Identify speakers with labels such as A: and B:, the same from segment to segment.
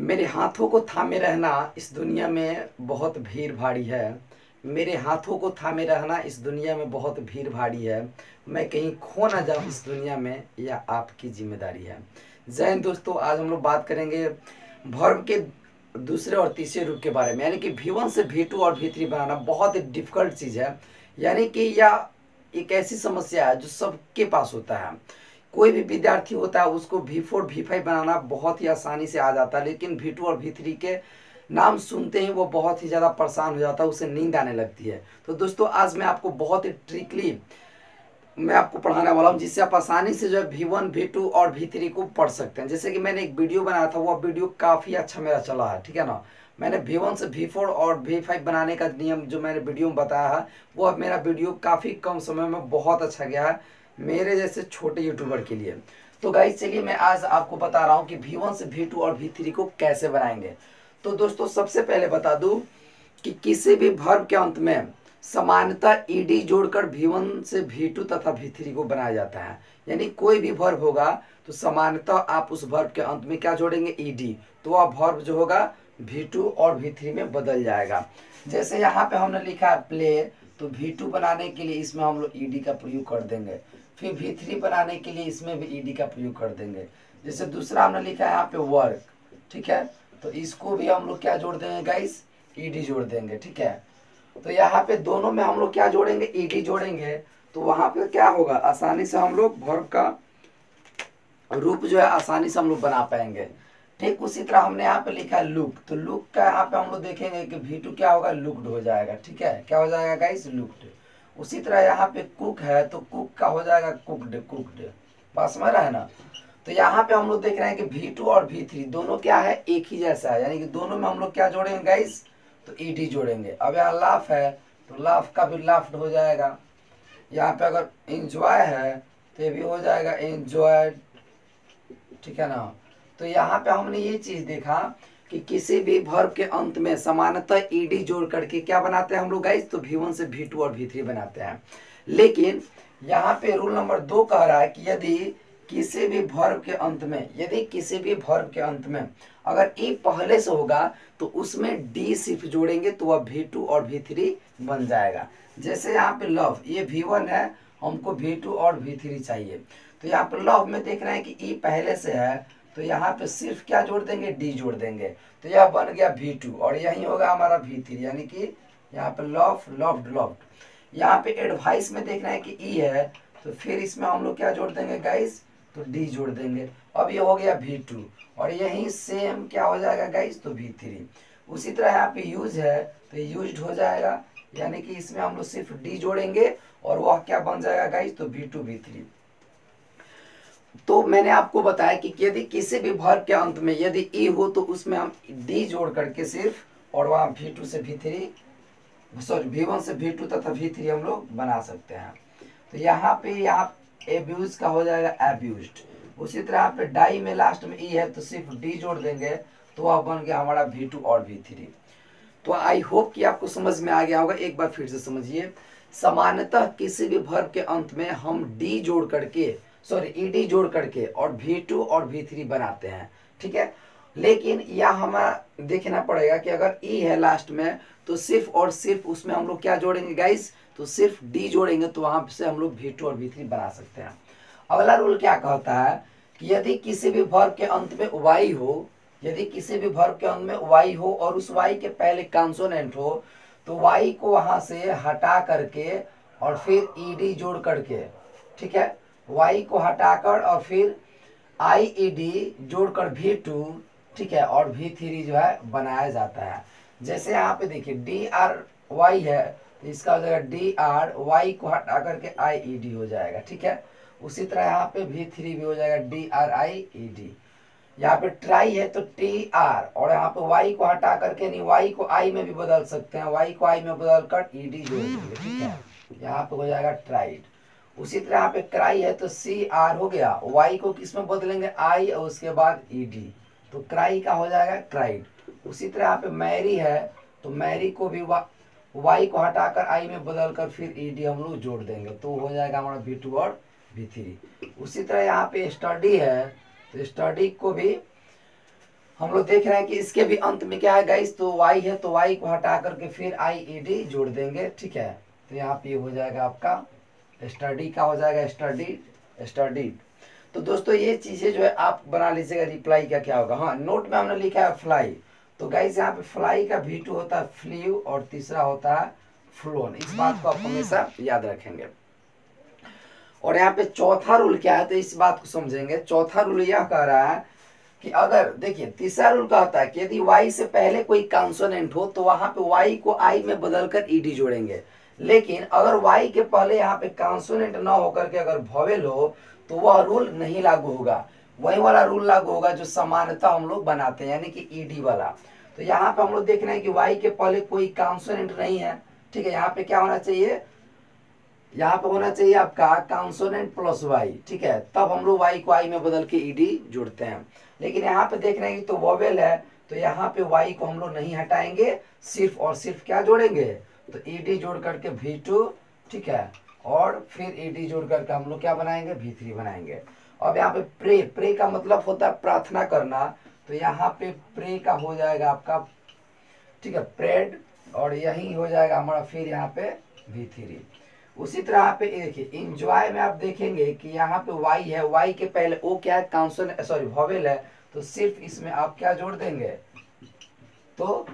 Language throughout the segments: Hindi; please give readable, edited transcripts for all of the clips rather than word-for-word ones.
A: मेरे हाथों को थामे रहना इस दुनिया में बहुत भीड़ भारी है। मेरे हाथों को थामे रहना इस दुनिया में बहुत भीड़ भारी है। मैं कहीं खो ना जाऊं इस दुनिया में, यह आपकी जिम्मेदारी है। जय हिंद दोस्तों, आज हम लोग बात करेंगे वर्ब के दूसरे और तीसरे रूप के बारे में, यानी कि V1 से V2 और V3 बनाना बहुत ही डिफिकल्ट चीज़ है। यानी कि यह एक ऐसी समस्या है जो सबके पास होता है। कोई भी विद्यार्थी होता है उसको V4 V5 बनाना बहुत ही आसानी से आ जाता है, लेकिन V2 और V3 के नाम सुनते ही वो बहुत ही ज़्यादा परेशान हो जाता है, उसे नींद आने लगती है। तो दोस्तों आज मैं आपको बहुत ही ट्रिकली मैं आपको पढ़ाने वाला हूँ, जिससे आप आसानी से जो है V1 V2 और V3 को पढ़ सकते हैं। जैसे कि मैंने एक वीडियो बनाया था, वो वीडियो काफ़ी अच्छा मेरा चला है, ठीक है ना। मैंने V1 से V4 और V5 बनाने का नियम जो मैंने वीडियो में बताया है, वो अब मेरा वीडियो काफ़ी कम समय में बहुत अच्छा गया है मेरे जैसे छोटे यूट्यूबर के लिए। तो गाइस चलिए मैं आज आपको बता रहा हूँ कि V1 से V2 और V3 को कैसे बनाएंगे। तो दोस्तों सबसे पहले बता दूं कि किसी भी वर्ब के अंत में समानतः ईडी जोड़कर V1 से V2 तथा V3 को बनाया जाता है। यानी कोई भी वर्ब होगा तो समानतः आप उस वर्ब के अंत में क्या जोड़ेंगे, ईडी, तो वह वर्ब जो होगा V2 और V3 में बदल जाएगा। जैसे यहाँ पे हमने लिखा है प्ले, तो V2 बनाने के लिए इसमें हम लोग ईडी का प्रयोग कर देंगे। फिर V3 बनाने के लिए इसमें भी ईडी का प्रयोग कर देंगे। जैसे दूसरा हमने लिखा है यहाँ पे वर्क, ठीक है, तो इसको भी हम लोग क्या जोड़ देंगे गाइस, ईडी जोड़ देंगे, ठीक है। तो यहाँ पे दोनों में हम लोग क्या जोड़ेंगे, ईडी जोड़ेंगे, तो वहां पे क्या होगा, आसानी से हम लोग वर्ब का रूप जो है आसानी से हम लोग बना पाएंगे। ठीक उसी तरह हमने यहाँ पे लिखा है लुक, तो लुक का यहाँ पे हम लोग देखेंगे कि V2 क्या होगा, लुक्ड हो जाएगा, ठीक है, क्या हो जाएगा गाइस, लुक्ड। उसी तरह यहाँ पे कुक है तो कुक का हो जाएगा कुकड, कुकड, बात समझ रहा है ना। तो यहाँ पे हम लोग देख रहे हैं कि V2 और V3 दोनों क्या है, एक ही जैसा है, यानी कि दोनों में हम लोग क्या जोड़ेंगे गाइस, तो ईडी जोड़ेंगे। अब यहाँ लाफ है तो लाफ का भी लाफ्ड हो जाएगा। यहाँ पे अगर इंजॉय है तो ये भी हो जाएगा एंजॉयड, ठीक है ना। तो यहाँ पे हमने ये चीज देखा कि किसी भी वर्ब के अंत में समानतः ईडी जोड़ करके क्या बनाते हैं हम लोग गाइस, तो V1 से V2 और V3 बनाते हैं। लेकिन यहाँ पे रूल नंबर 2 कह रहा है कि यदि किसी भी वर्ब के अंत में, यदि किसी भी वर्ब के अंत में अगर ई पहले से होगा तो उसमें डी सिर्फ जोड़ेंगे तो वह V2 और V3 बन जाएगा। जैसे यहाँ पे लव, ये V1 है, हमको V2 और V3 चाहिए, तो यहाँ पे लव में देख रहे हैं कि ई पहले से है, तो यहाँ पे सिर्फ क्या जोड़ देंगे, डी जोड़ देंगे, तो यह बन गया V2 और यही होगा हमारा V3, यानी कि यहाँ पे लव, लव्ड, लव्ड। यहाँ पे एडवाइस में देख रहे हैं कि ई है, तो फिर इसमें हम लोग क्या जोड़ देंगे गाइस, तो डी जोड़ देंगे। अब ये हो गया V2 और यही सेम क्या हो जाएगा गाइस, तो V3। उसी तरह यहाँ पे यूज है तो यूज्ड हो जाएगा, यानी कि इसमें हम लोग सिर्फ डी जोड़ेंगे और वह क्या बन जाएगा गाइस, तो V2 V3। तो मैंने आपको बताया कि यदि किसी भी वर्ब के अंत में यदि ई हो तो उसमें हम डी जोड़ करके सिर्फ और वहाँ V2 से V3, सॉरी V1 से V2 तथा V3 हम लोग बना सकते हैं। तो यहाँ पे यहाँ एब्यूज का हो जाएगा एब्यूज्ड। उसी तरह यहाँ पे डाई में लास्ट में ई है तो सिर्फ डी जोड़ देंगे तो वह बन गया हमारा V2 और V3। तो आई होप कि आपको समझ में आ गया होगा, एक बार फिर से समझिए। समानतः किसी भी वर्ब के अंत में हम डी जोड़ करके, सॉरी ईडी जोड़ करके और V2 और V3 बनाते हैं, ठीक है। लेकिन यह हमें देखना पड़ेगा कि अगर ई है लास्ट में तो सिर्फ और सिर्फ उसमें हम लोग क्या जोड़ेंगे गाइस, तो सिर्फ डी जोड़ेंगे, तो वहां से हम लोग V2 और V3 बना सकते हैं। अगला रूल क्या कहता है कि यदि किसी भी वर्ब के अंत में वाई हो, यदि किसी भी वर्ब के अंत में वाई हो और उस वाई के पहले कंसोनेंट हो, तो वाई को वहां से हटा करके और फिर ईडी जोड़ करके, ठीक है, वाई को हटाकर और फिर आई ई डी जोड़कर V2, ठीक है, और V3 जो है बनाया जाता है। जैसे यहाँ पे देखिए डी आर वाई है तो इसका हो जाएगा डी आर, वाई को हटा करके आई ई डी हो जाएगा, ठीक है। उसी तरह यहाँ पे V3 भी हो जाएगा डी आर आई ई डी। यहाँ पे ट्राई है तो टी आर, और यहाँ पे वाई को हटा करके नहीं, वाई को आई में भी बदल सकते हैं, वाई को आई में बदल कर ई डी जोड़ देंगे, ठीक है, यहाँ पे हो जाएगा ट्राइड। उसी तरह यहाँ पे क्राई है तो सी आर हो गया, वाई को किस में बदलेंगे, आई, और उसके बाद ई डी, तो क्राई का हो जाएगा क्राइड। उसी तरह यहाँ पे मैरी है तो मैरी को भी वाई को हटाकर आई में बदल कर फिर ई डी हम लोग जोड़ देंगे, तो हो जाएगा हमारा V2 और V3। उसी तरह यहाँ पे स्टडी है तो स्टडी को भी हम लोग देख रहे हैं कि इसके भी अंत में क्या है गाइस, तो y है, तो y को हटा करके फिर IED जोड़ देंगे, ठीक है। तो यहाँ पे हो जाएगा आपका स्टडी का हो जाएगा स्टडीड। तो दोस्तों ये चीज़ें जो है आप बना लीजिएगा, रिप्लाई का क्या होगा। हाँ, नोट में हमने लिखा है फ्लाई, तो गाइस यहाँ पे फ्लाई का V2 होता है फ्ल्यू और तीसरा होता है फ्लोन। इस बात को आप हमेशा याद रखेंगे। और यहाँ पे चौथा रूल क्या है, तो इस बात को समझेंगे। चौथा रूल यह कह रहा है कि अगर देखिए तीसरा रूल का होता है कि यदि y से पहले कोई कॉन्सोनेंट हो तो वहां पे y को i में बदलकर ed जोड़ेंगे। लेकिन अगर y के पहले यहाँ पे कॉन्सोनेंट ना होकर के अगर वॉवेल हो तो वह रूल नहीं लागू होगा। वही वाला रूल लागू होगा जो सामान्यतः हम लोग बनाते हैं, यानी कि ed वाला। तो यहाँ पे हम लोग देख रहे हैं कि y के पहले कोई कॉन्सोनेंट नहीं है, ठीक है। यहाँ पे क्या होना चाहिए, यहाँ पे होना चाहिए आपका कॉन्सोनेंट प्लस वाई, ठीक है। तब हम लोग वाई को आई में बदल के ईडी जोड़ते हैं। लेकिन यहाँ पे देख रहे हैं कि तो वोवेल है, तो यहाँ पे वाई को हम लोग नहीं हटाएंगे, सिर्फ और सिर्फ क्या जोड़ेंगे, तो ईडी जोड़ करके V2, ठीक है। और फिर ईडी जोड़ करके हम लोग क्या बनाएंगे, V3 बनाएंगे। अब यहाँ पे प्रे का मतलब होता है प्रार्थना करना, तो यहाँ पे प्रे का हो जाएगा आपका, ठीक है, प्रेड, और यही हो जाएगा हमारा फिर यहाँ पे V3। उसी तरह यहाँ पे देखिए इंजॉय में आप देखेंगे कि यहाँ पे वाई है, वाई के पहले ओ क्या है, कॉन्सोनेंट सॉरी वॉवेल है, तो सिर्फ इसमें आप क्या जोड़ देंगे, तो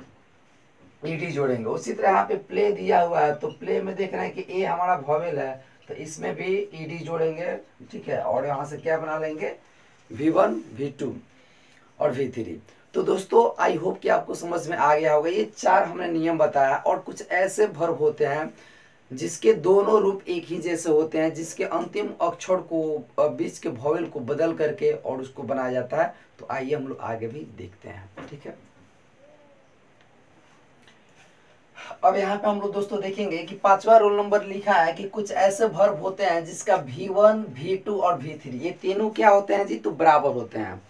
A: ईडी जोड़ेंगे। उसी तरह यहाँ पे प्ले दिया हुआ है, तो प्ले में देख रहे हैं कि ए हमारा वॉवेल है, तो इसमें भी ईडी जोड़ेंगे, ठीक है। और यहाँ से क्या बना लेंगे, V1 V2 और V3। तो दोस्तों आई होप कि आपको समझ में आ गया होगा। ये 4 हमने नियम बताया। और कुछ ऐसे वर्ब होते हैं जिसके दोनों रूप एक ही जैसे होते हैं, जिसके अंतिम अक्षर को बीच के वॉवेल को बदल करके और उसको बनाया जाता है। तो आइए हम लोग आगे भी देखते हैं, ठीक है। अब यहाँ पे हम लोग दोस्तों देखेंगे कि 5वां रोल नंबर लिखा है कि कुछ ऐसे वर्ब होते हैं जिसका V1 V2 और V3 ये तीनों क्या होते हैं जी, तो बराबर होते हैं।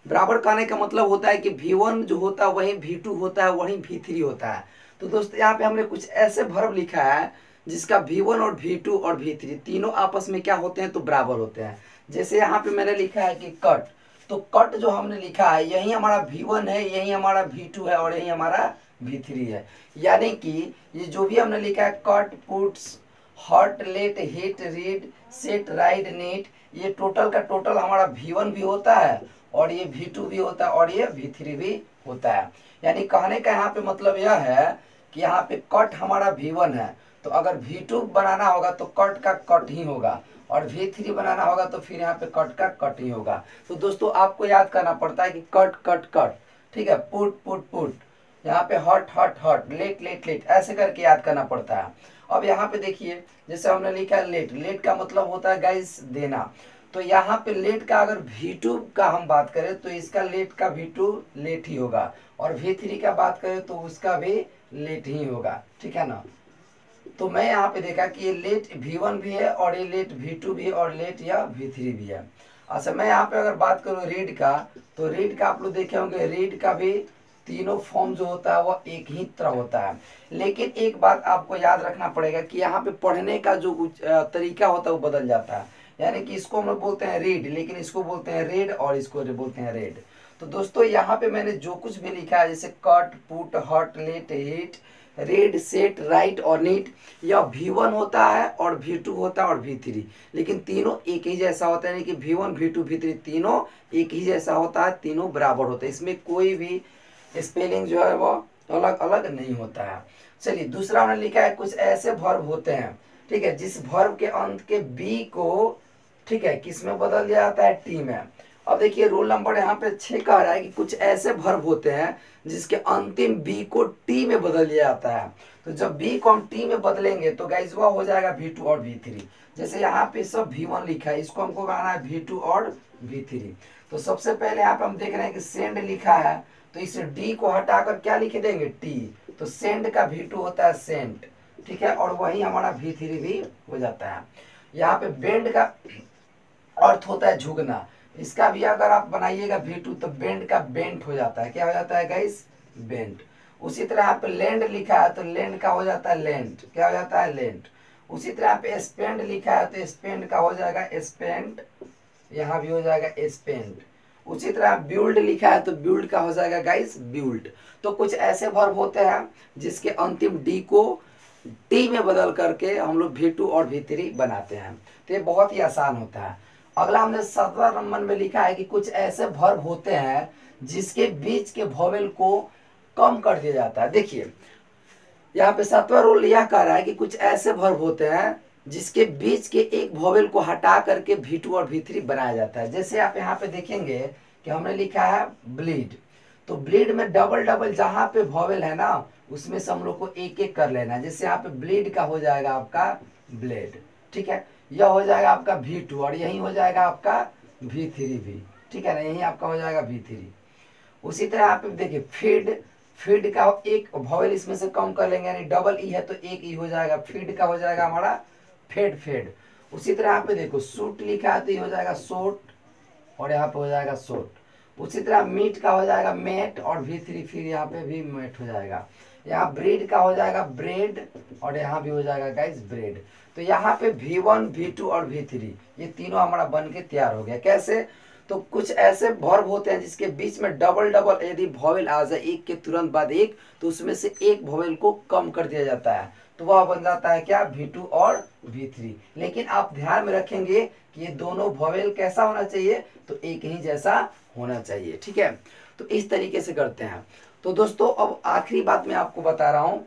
A: बराबर कहने का मतलब होता है कि V1 जो होता है वही V2 होता है, वही V3 होता है। तो दोस्तों यहाँ पे हमने कुछ ऐसे वर्ब लिखा है जिसका V1 और V2 और V3 तीनों आपस में क्या होते हैं, तो बराबर होते हैं। जैसे यहाँ पे मैंने लिखा है कि कट, तो कट जो हमने लिखा है यही हमारा V1 है, यही हमारा V2 है और यही हमारा V3 है। यानी कि ये जो भी हमने लिखा है cut, puts, hot, let, hit, read, set, ride, neat, ये टोटल का टोटल हमारा V1 भी होता है और ये V2 भी होता है और ये V3 भी होता है। यानी कहने का यहाँ पे मतलब यह है कि यहाँ पे कट हमारा V1 है, तो अगर V2 बनाना होगा तो कट का कट ही होगा, और V3 बनाना होगा तो फिर यहाँ पे कट का कट ही होगा। तो दोस्तों आपको याद करना पड़ता है कि कट कट कट, ठीक है, पुट पुट पुट, यहाँ पे hot hot hot, let let let, ऐसे करके याद करना पड़ता है। अब यहाँ पे देखिए जैसे हमने लिखा है लेट, लेट का मतलब होता है गाइस देना, तो यहाँ पे लेट का अगर V2 का हम बात करें तो इसका लेट का V2 लेट ही होगा, और V3 का बात करें तो उसका भी लेट ही होगा, ठीक है ना। तो मैं यहाँ पे देखा कि ये लेट V1 भी है और ये लेट V2 भी है और लेट या V3 भी है। अच्छा मैं यहाँ पे अगर बात करूँ रीड का, तो रीड का आप लोग देखे होंगे, रीड का भी तीनों फॉर्म जो होता है वो एक ही तरह होता है। लेकिन एक बात आपको याद रखना पड़ेगा कि यहाँ पे पढ़ने का जो तरीका होता है वो बदल जाता है। यानी कि इसको हम लोग बोलते हैं रीड, लेकिन इसको बोलते हैं रेड और इसको बोलते हैं रेड। तो दोस्तों यहाँ पे मैंने जो कुछ भी लिखा है जैसे cut, put, hot, let, hit, read, set, write और नीट, यह V1 होता है और V2 होता है और V3, लेकिन तीनों एक ही जैसा होता है। यानी कि V1 V2 V3 तीनों एक ही जैसा होता है, तीनों बराबर होते हैं, इसमें कोई भी स्पेलिंग जो है वो अलग अलग नहीं होता है। चलिए दूसरा हमने लिखा है कुछ ऐसे वर्ब होते हैं, ठीक है, जिस वर्ब के अंत के बी को, ठीक है, किस में बदल दिया जाता है, टी में। अब देखिए रोल नंबर यहाँ पे 6 कह रहा है कि कुछ ऐसे वर्ब होते हैं जिसके अंतिम बी को टी में बदल दिया जाता है। तो जब बी को हम टी में बदलेंगे तो गाइस वो हो जाएगा V2 और V3। जैसे यहाँ पे सब V1 लिखा है, इसको हमको बनाना है V2 और V3। तो सबसे पहले यहाँ पे हम देख रहे हैं कि सेंड लिखा है, तो इस डी को हटाकर क्या लिख देंगे, टी, तो सेंड का V2 होता है सेंट, ठीक है, और वही हमारा V3 भी हो जाता है। यहाँ पे बेंड का अर्थ होता है झुकना, इसका भी अगर आप बनाइएगा V2 तो बेंड का बेंट हो जाता है, क्या हो जाता है गाइस, बेंट। उसी तरह यहाँ पे लैंड लिखा है तो लैंड का हो जाता है लैंड, क्या हो जाता है लैंड। उसी तरह यहाँ पे स्पेंड लिखा है तो स्पेंड का हो जाएगा स्पेंड, यहाँ भी हो जाएगा स्पेंड। उसी तरह बिल्ड लिखा है तो बिल्ड का हो जाएगा गाइस बिल्ड। तो कुछ ऐसे वर्ब होते हैं जिसके अंतिम डी को टी में बदल करके हम लोग V2 और V3 बनाते हैं। तो ये बहुत ही आसान होता है। अगला हमने 7वां नंबर में लिखा है कि कुछ ऐसे वर्ब होते हैं जिसके बीच के वोवेल को कम कर दिया जाता है। देखिए यहाँ पे 7वां रूल यह कह रहा है कि कुछ ऐसे वर्ब होते हैं जिसके बीच के एक वोवेल को हटा करके V2 और V3 बनाया जाता है। जैसे आप यहाँ पे देखेंगे कि हमने लिखा है ब्लीड, तो ब्लीड में डबल डबल जहां पे वोवेल है ना उसमें से हम लोग को एक एक कर लेना है। जैसे यहाँ पे ब्लीड का हो जाएगा आपका ब्लेड, ठीक है, यह हो जाएगा आपका V2 और यही हो जाएगा आपका V3 भी, ठीक है ना, यही आपका हो जाएगा V3। उसी तरह आप देखिए फीड, फीड का एक वोवेल इसमें से कम कर लेंगे यानी डबल ई है तो एक ई हो जाएगा, फीड का हो जाएगा हमारा फेड फेड। उसी तरह यहाँ पे देखो सूट लिखा है तो ये हो जाएगा सोट और यहाँ पे हो जाएगा सोट। उसी तरह मीट का हो जाएगा मेट और V3 फिर यहाँ पे भी मेट हो जाएगा। यहाँ ब्रेड का हो जाएगा ब्रेड और यहाँ भी हो जाएगा गाइस ब्रेड। तो यहाँ पे V1 V2 और V3 ये तीनों हमारा बन के तैयार हो गया। कैसे? तो कुछ ऐसे वर्ब होते हैं जिसके बीच में डबल डबल यदि वोवेल आ जाए एक के तुरंत बाद एक तो उसमें से एक वोवेल को कम कर दिया जाता है तो वह बन जाता है क्या V2 और V3। लेकिन आप ध्यान में रखेंगे कि ये दोनों वोवेल कैसा होना चाहिए तो एक ही जैसा होना चाहिए, ठीक है। तो इस तरीके से करते हैं। तो दोस्तों अब आखिरी बात मैं आपको बता रहा हूं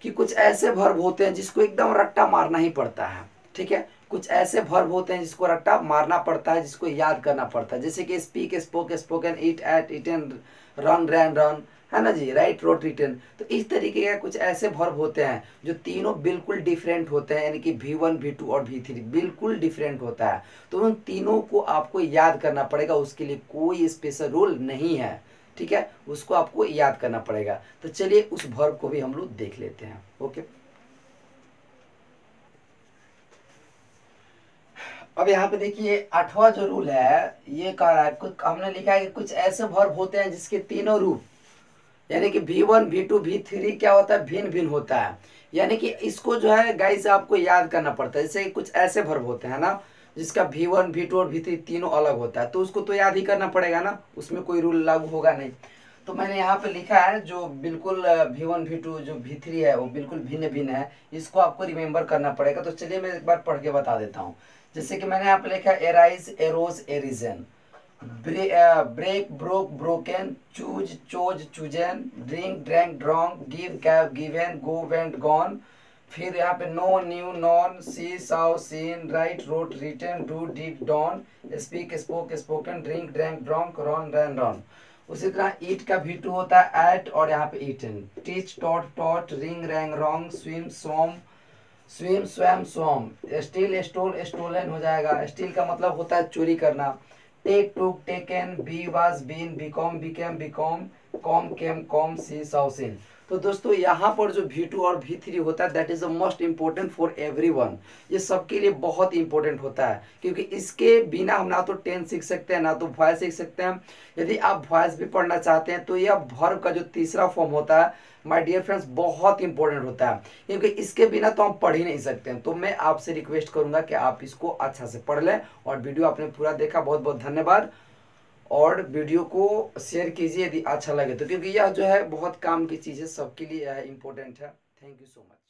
A: कि कुछ ऐसे वर्ब होते हैं जिसको एकदम रट्टा मारना ही पड़ता है, ठीक है। कुछ ऐसे वर्ब होते हैं जिसको रट्टा मारना पड़ता है, जिसको याद करना पड़ता है, जैसे कि speak spoke spoken, eat ate eaten, run ran run, है ना जी, राइट रोट रिटन। तो इस तरीके के कुछ ऐसे वर्ब होते हैं जो तीनों बिल्कुल डिफरेंट होते हैं, यानी कि V1 V2 और V3 बिल्कुल डिफरेंट होता है। तो उन तीनों को आपको याद करना पड़ेगा, उसके लिए कोई स्पेशल रूल नहीं है, ठीक है, उसको आपको याद करना पड़ेगा। तो चलिए उस वर्ब को भी हम लोग देख लेते हैं। ओके, अब यहाँ पे देखिए 8वां जो रूल है ये कह रहा है, कुछ हमने लिखा है कि कुछ ऐसे वर्ब होते हैं जिसके तीनों रूप यानी कि V1 V2 V3 क्या होता है भिन्न भिन्न होता है, यानी कि इसको जो है गाइस आपको याद करना पड़ता है। जैसे कुछ ऐसे वर्ब होते हैं ना जिसका V1 V2 और V3 तीनों अलग होता है तो उसको तो याद ही करना पड़ेगा ना, उसमें कोई रूल लागू होगा नहीं। तो मैंने यहाँ पे लिखा है जो बिल्कुल V1 V2 जो V3 है वो बिल्कुल भिन्न भिन्न है, इसको आपको रिमेम्बर करना पड़ेगा। तो चलिए मैं एक बार पढ़ के बता देता हूँ। जैसे कि मैंने यहाँ पे लिखा है arise arose arisen, break broke broken, choose chose chosen, drink drank drunk, give gave given, go went gone. फिर यहाँ पे know knew known, see saw seen, write wrote written, do did done, speak spoke spoken, drink drank drunk, run ran run. उसी तरह ईट का V2 होता है एट और यहाँ पे eaten, teach taught taught, ring rang rung, swim swum, swim swam swum, steal stole stolen हो जाएगा। स्टील का मतलब होता है चोरी करना। Take took taken, be was been, become became become, come came come, see saw seen. तो दोस्तों यहाँ पर जो V2 और V3 होता है that is the most important for everyone, ये सबके लिए बहुत इंपॉर्टेंट होता है क्योंकि इसके बिना हम ना तो टेंस सीख सकते हैं ना तो वॉइस सीख सकते हैं। यदि आप वॉइस भी पढ़ना चाहते हैं तो यह वर्ब का जो तीसरा फॉर्म होता है माय डियर फ्रेंड्स बहुत इंपॉर्टेंट होता है क्योंकि इसके बिना तो हम पढ़ ही नहीं सकते हैं। तो मैं आपसे रिक्वेस्ट करूंगा कि आप इसको अच्छा से पढ़ लें। और वीडियो आपने पूरा देखा, बहुत बहुत धन्यवाद। और वीडियो को शेयर कीजिए यदि अच्छा लगे तो, क्योंकि यह जो है बहुत काम की चीज़ है, सबके लिए इम्पोर्टेंट है। Thank you so much.